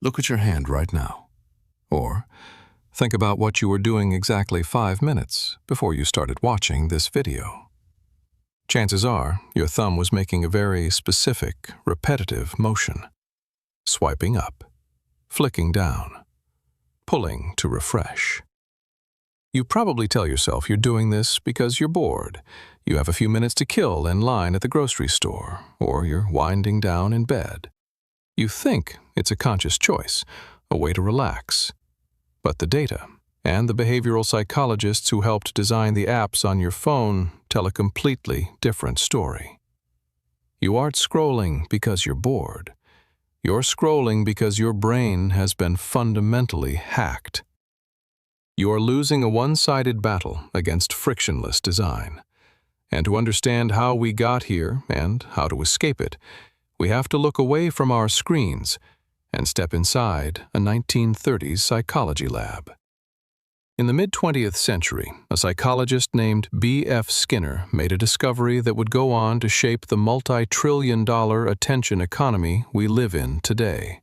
Look at your hand right now. Or think about what you were doing exactly 5 minutes before you started watching this video. Chances are your thumb was making a very specific, repetitive motion. Swiping up, flicking down, pulling to refresh. You probably tell yourself you're doing this because you're bored, you have a few minutes to kill in line at the grocery store, or you're winding down in bed. You think it's a conscious choice, a way to relax. But the data and the behavioral psychologists who helped design the apps on your phone tell a completely different story. You aren't scrolling because you're bored. You're scrolling because your brain has been fundamentally hacked. You are losing a one-sided battle against frictionless design. And to understand how we got here and how to escape it, we have to look away from our screens and step inside a 1930s psychology lab. In the mid-20th century, a psychologist named B.F. Skinner made a discovery that would go on to shape the multi-trillion-dollar attention economy we live in today.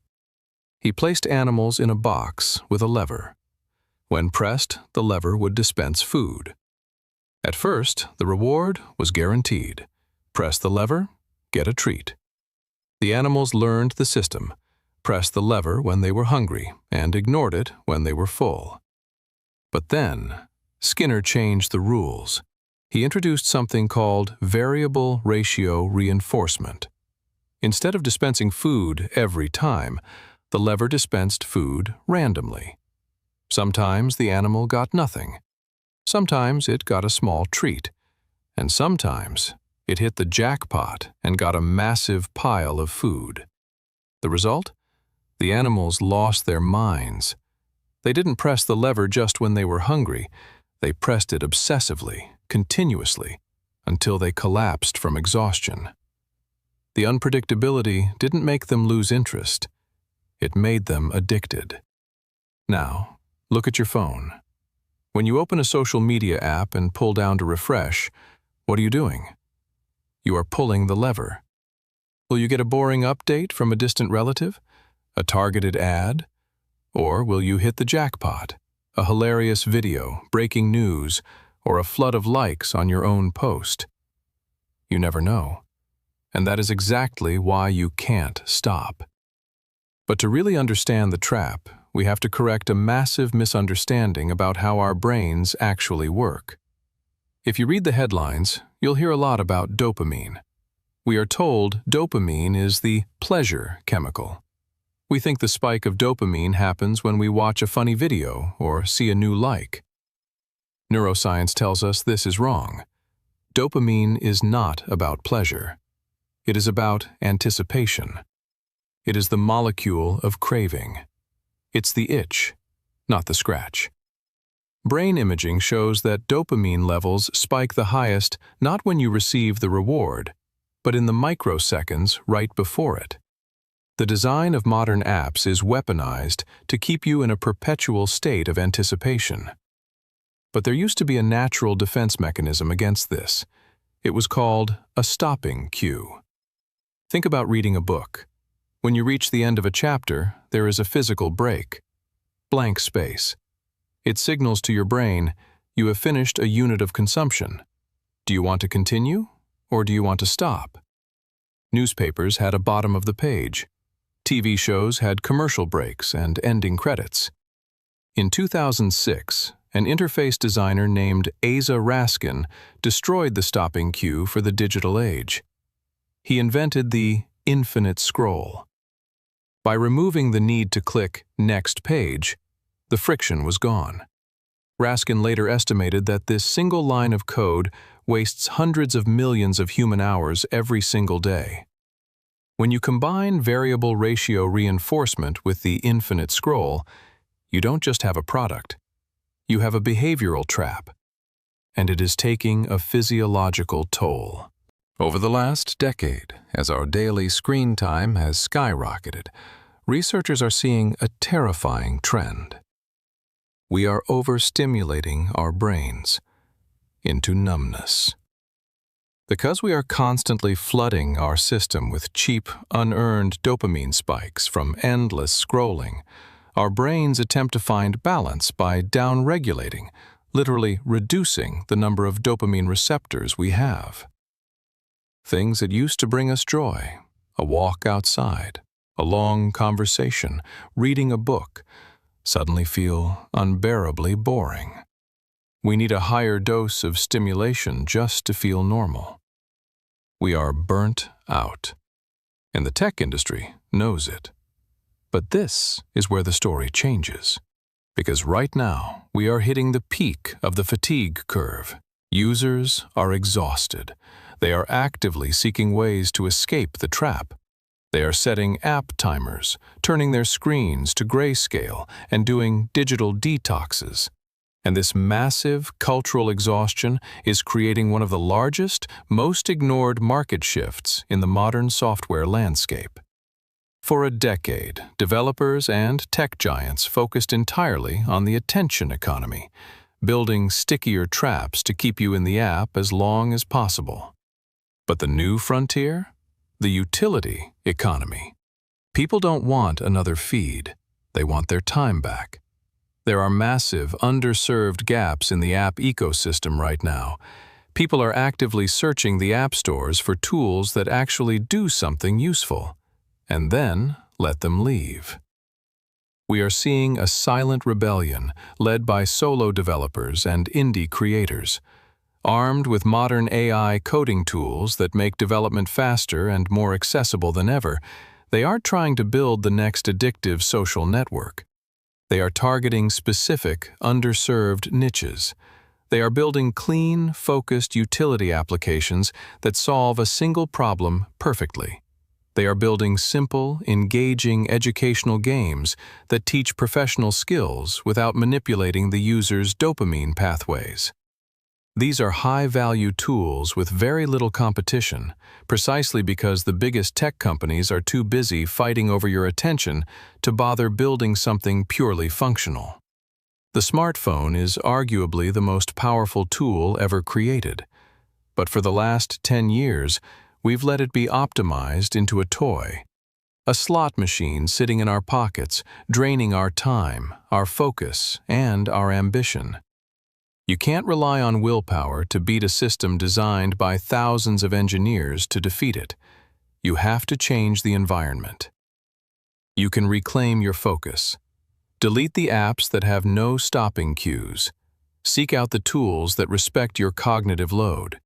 He placed animals in a box with a lever. When pressed, the lever would dispense food. At first, the reward was guaranteed. Press the lever, get a treat. The animals learned the system, pressed the lever when they were hungry, and ignored it when they were full. But then, Skinner changed the rules. He introduced something called variable ratio reinforcement. Instead of dispensing food every time, the lever dispensed food randomly. Sometimes the animal got nothing. Sometimes it got a small treat. And sometimes it hit the jackpot and got a massive pile of food. The result? The animals lost their minds. They didn't press the lever just when they were hungry. They pressed it obsessively, continuously, until they collapsed from exhaustion. The unpredictability didn't make them lose interest. It made them addicted. Now, look at your phone. When you open a social media app and pull down to refresh, what are you doing? You are pulling the lever. Will you get a boring update from a distant relative? A targeted ad? Or will you hit the jackpot, a hilarious video, breaking news, or a flood of likes on your own post? You never know. And that is exactly why you can't stop. But to really understand the trap, we have to correct a massive misunderstanding about how our brains actually work. If you read the headlines, you'll hear a lot about dopamine. We are told dopamine is the pleasure chemical. We think the spike of dopamine happens when we watch a funny video or see a new like. Neuroscience tells us this is wrong. Dopamine is not about pleasure. It is about anticipation. It is the molecule of craving. It's the itch, not the scratch. Brain imaging shows that dopamine levels spike the highest not when you receive the reward, but in the microseconds right before it. The design of modern apps is weaponized to keep you in a perpetual state of anticipation. But there used to be a natural defense mechanism against this. It was called a stopping cue. Think about reading a book. When you reach the end of a chapter, there is a physical break. Blank space. It signals to your brain, you have finished a unit of consumption. Do you want to continue, or do you want to stop? Newspapers had a bottom of the page. TV shows had commercial breaks and ending credits. In 2006, an interface designer named Asa Raskin destroyed the stopping cue for the digital age. He invented the Infinitescroll. By removing the need to click Next Page, the friction was gone. Raskin later estimated that this single line of code wastes hundreds of millions of human hours every single day. When you combine variable ratio reinforcement with the Infinitescroll, you don't just have a product. You have a behavioral trap, and it is taking a physiological toll. Over the last decade, as our daily screen time has skyrocketed, researchers are seeing a terrifying trend. We are overstimulating our brains into numbness. Because we are constantly flooding our system with cheap, unearned dopamine spikes from endless scrolling, our brains attempt to find balance by downregulating, literally reducing the number of dopamine receptors we have. Things that used to bring us joy, a walk outside, a long conversation, reading a book, suddenly feel unbearably boring. We need a higher dose of stimulation just to feel normal. We are burnt out, and the tech industry knows it. But this is where the story changes, because right now we are hitting the peak of the fatigue curve. Users are exhausted. They are actively seeking ways to escape the trap. They are setting app timers, turning their screens to grayscale, and doing digital detoxes. And this massive cultural exhaustion is creating one of the largest, most ignored market shifts in the modern software landscape. For a decade, developers and tech giants focused entirely on the attention economy, building stickier traps to keep you in the app as long as possible. But the new frontier? The utility economy. People don't want another feed. They want their time back. There are massive, underserved gaps in the app ecosystem right now. People are actively searching the app stores for tools that actually do something useful, and then let them leave. We are seeing a silent rebellion led by solo developers and indie creators. Armed with modern AI coding tools that make development faster and more accessible than ever, they aren't trying to build the next addictive social network. They are targeting specific, underserved niches. They are building clean, focused utility applications that solve a single problem perfectly. They are building simple, engaging educational games that teach professional skills without manipulating the user's dopamine pathways. These are high-value tools with very little competition, precisely because the biggest tech companies are too busy fighting over your attention to bother building something purely functional. The smartphone is arguably the most powerful tool ever created, but for the last 10 years, we've let it be optimized into a toy, a slot machine sitting in our pockets, draining our time, our focus, and our ambition. You can't rely on willpower to beat a system designed by thousands of engineers to defeat it. You have to change the environment. You can reclaim your focus. Delete the apps that have no stopping cues. Seek out the tools that respect your cognitive load.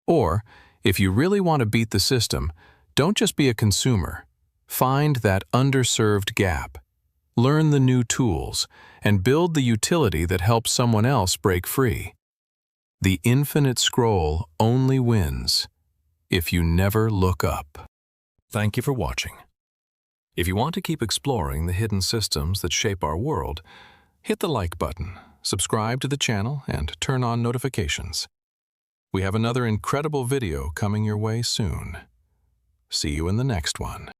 Or, if you really want to beat the system, don't just be a consumer. Find that underserved gap. Learn the new tools, and build the utility that helps someone else break free. The Infinitescroll only wins if you never look up. Thank you for watching. If you want to keep exploring the hidden systems that shape our world, hit the like button, subscribe to the channel, and turn on notifications. We have another incredible video coming your way soon. See you in the next one.